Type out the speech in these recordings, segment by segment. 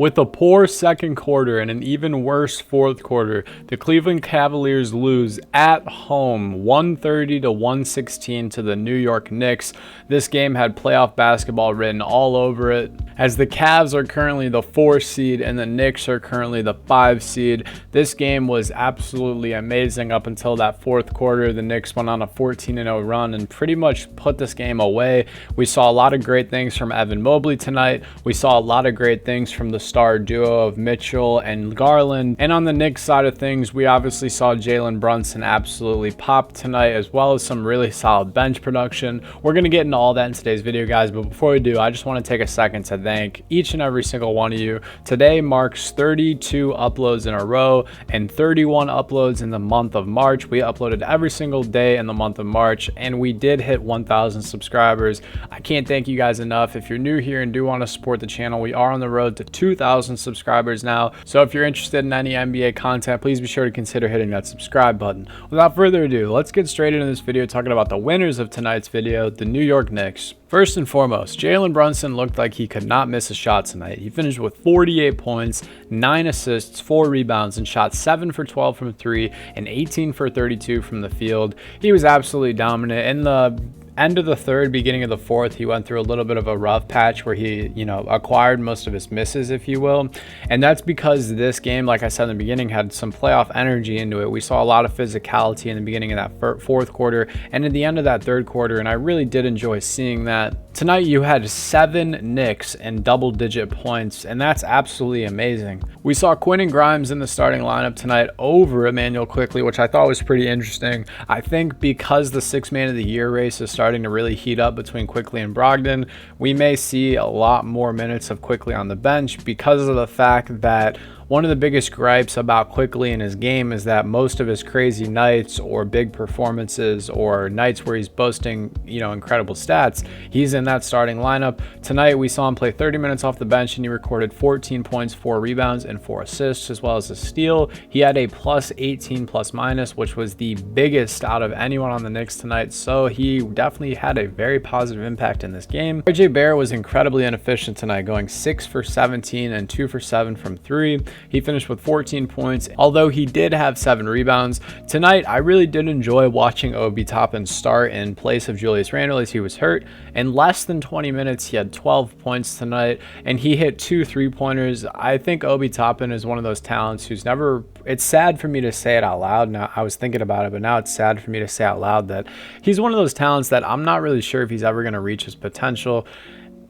With a poor second quarter and an even worse fourth quarter, the Cleveland Cavaliers lose at home 130 to 116 to the New York Knicks. This game had playoff basketball written all over it, as the Cavs are currently the 4 seed and the Knicks are currently the 5 seed. This game was absolutely amazing up until that fourth quarter. The Knicks went on a 14-0 run and pretty much put this game away. We saw a lot of great things from Evan Mobley tonight. We saw a lot of great things from the star duo of Mitchell and Garland. And on the Knicks side of things, we obviously saw Jalen Brunson absolutely pop tonight, as well as some really solid bench production. We're going to get into all that in today's video, guys, but before we do, I just want to take a second to thank each and every single one of you. Today marks 32 uploads in a row and 31 uploads in the month of March. We uploaded every single day in the month of March, and we did hit 1,000 subscribers. I can't thank you guys enough. If you're new here and do want to support the channel, we are on the road to 2,000 subscribers now. So if you're interested in any NBA content, please be sure to consider hitting that subscribe button. Without further ado, let's get straight into this video talking about the winners of tonight's video, the New York Knicks. First and foremost, Jalen Brunson looked like he could not miss a shot tonight. He finished with 48 points, 9 assists, 4 rebounds, and shot 7 for 12 from 3 and 18 for 32 from the field. He was absolutely dominant. In the end of the third, beginning of the fourth, he went through a little bit of a rough patch where he, acquired most of his misses, if you will. And that's because this game, like I said in the beginning, had some playoff energy into it. We saw a lot of physicality in the beginning of that fourth quarter and at the end of that third quarter, and I really did enjoy seeing that. Tonight, you had 7 Knicks in double-digit points, and that's absolutely amazing. We saw Quentin Grimes in the starting lineup tonight over Emmanuel Quickley, which I thought was pretty interesting. I think because the Sixth Man of the Year race is starting to really heat up between Quickley and Brogdon, we may see a lot more minutes of Quickley on the bench because of the fact that one of the biggest gripes about Quickley in his game is that most of his crazy nights or big performances or nights where he's boasting, incredible stats, he's in that starting lineup. Tonight, we saw him play 30 minutes off the bench and he recorded 14 points, 4 rebounds, and 4 assists, as well as a steal. He had a plus 18 plus minus, which was the biggest out of anyone on the Knicks tonight. So he definitely had a very positive impact in this game. RJ Barrett was incredibly inefficient tonight, going 6 for 17 and 2 for 7 from 3. He finished with 14 points, although he did have 7 rebounds. Tonight, I really did enjoy watching Obi Toppin start in place of Julius Randle as he was hurt. In less than 20 minutes, he had 12 points tonight, and he hit 2 3-pointers. I think Obi Toppin is one of those talents who's never... It's sad for me to say it out loud. Now, I was thinking about it, but now it's sad for me to say out loud that he's one of those talents that I'm not really sure if he's ever going to reach his potential.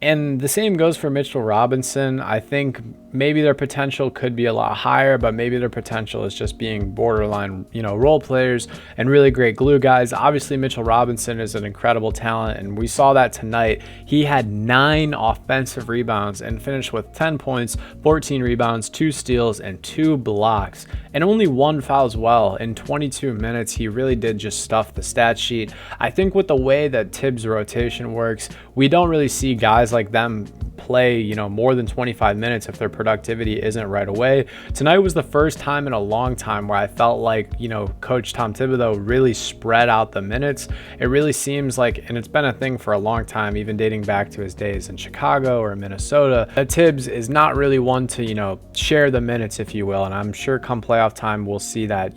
And the same goes for Mitchell Robinson. I think maybe their potential could be a lot higher, but maybe their potential is just being borderline, role players and really great glue guys. Obviously, Mitchell Robinson is an incredible talent, and we saw that tonight. He had 9 offensive rebounds and finished with 10 points, 14 rebounds, 2 steals, and 2 blocks, and only 1 foul as well. In 22 minutes, he really did just stuff the stat sheet. I think with the way that Tibbs' rotation works, we don't really see guys like them play, more than 25 minutes if their productivity isn't right away. Tonight was the first time in a long time where I felt like, Coach Tom Thibodeau really spread out the minutes. It really seems like, and it's been a thing for a long time, even dating back to his days in Chicago or Minnesota, that Tibbs is not really one to, share the minutes, if you will. And I'm sure come playoff time, we'll see that,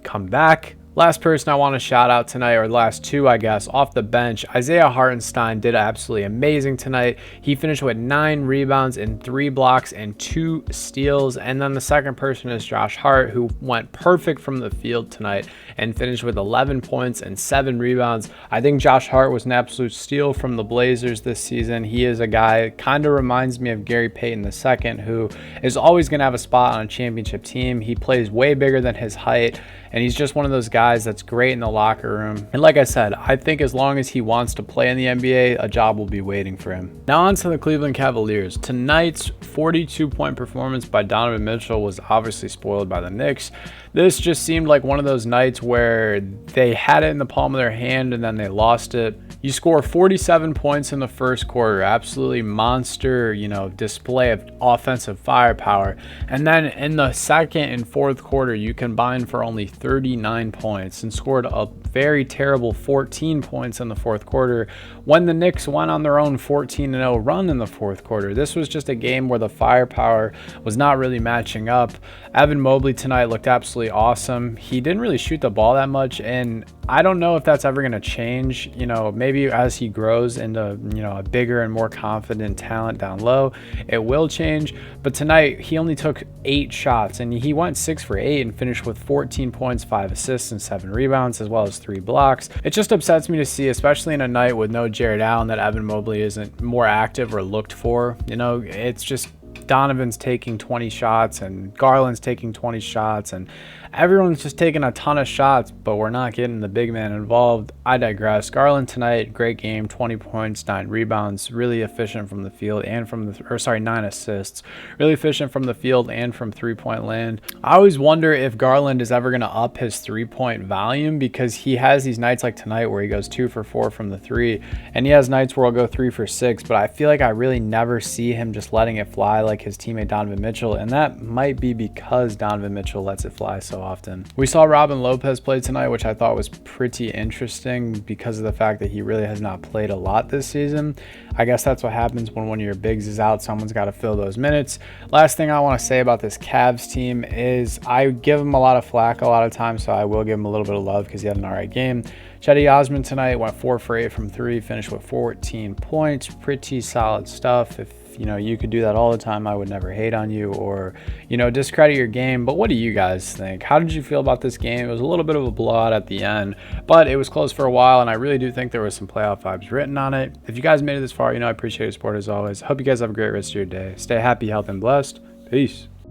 come back. Last person I want to shout out tonight, or last two, I guess, off the bench, Isaiah Hartenstein did absolutely amazing tonight. He finished with 9 rebounds and 3 blocks and 2 steals. And then the second person is Josh Hart, who went perfect from the field tonight and finished with 11 points and 7 rebounds. I think Josh Hart was an absolute steal from the Blazers this season. He is a guy, kind of reminds me of Gary Payton II, who is always going to have a spot on a championship team. He plays way bigger than his height, and he's just one of those guys that's great in the locker room. And like I said, I think as long as he wants to play in the NBA, a job will be waiting for him. Now on to the Cleveland Cavaliers. Tonight's 42-point performance by Donovan Mitchell was obviously spoiled by the Knicks. This just seemed like one of those nights where they had it in the palm of their hand and then they lost it. You score 47 points in the first quarter, absolutely monster, display of offensive firepower. And then in the second and fourth quarter, you combined for only 39 points and scored a very terrible 14 points in the fourth quarter when the Knicks went on their own 14-0 run in the fourth quarter. This was just a game where the firepower was not really matching up. Evan Mobley tonight looked absolutely awesome. He didn't really shoot the ball that much, and I don't know if that's ever going to change. Maybe as he grows into, a bigger and more confident talent down low, it will change. But tonight, he only took 8 shots, and he went 6 for 8 and finished with 14 points, 5 assists, and 7 rebounds, as well as 3 blocks. It just upsets me to see, especially in a night with no Jared Allen, that Evan Mobley isn't more active or looked for. It's just Donovan's taking 20 shots and Garland's taking 20 shots and everyone's just taking a ton of shots, but we're not getting the big man involved. I digress. Garland tonight, great game, 20 points, 9 rebounds, really efficient from the field and 9 assists, really efficient from the field and from three-point land. I always wonder if Garland is ever going to up his three-point volume, because he has these nights like tonight where he goes 2 for 4 from the 3, and he has nights where he'll go 3 for 6, but I feel like I really never see him just letting it fly like his teammate Donovan Mitchell, and that might be because Donovan Mitchell lets it fly so often. We saw Robin Lopez play tonight, which I thought was pretty interesting because of the fact that he really has not played a lot this season. I guess that's what happens when one of your bigs is out. Someone's got to fill those minutes. Last thing I want to say about this Cavs team is I give him a lot of flack a lot of times, so I will give him a little bit of love because he had an all right game. Cedi Osman tonight went 4 for 8 from 3, finished with 14 points. Pretty solid stuff. If you could do that all the time, I would never hate on you or, discredit your game. But what do you guys think? How did you feel about this game? It was a little bit of a blowout at the end, but it was close for a while, and I really do think there was some playoff vibes written on it. If you guys made it this far, I appreciate your support as always. Hope you guys have a great rest of your day. Stay happy, healthy, and blessed. Peace.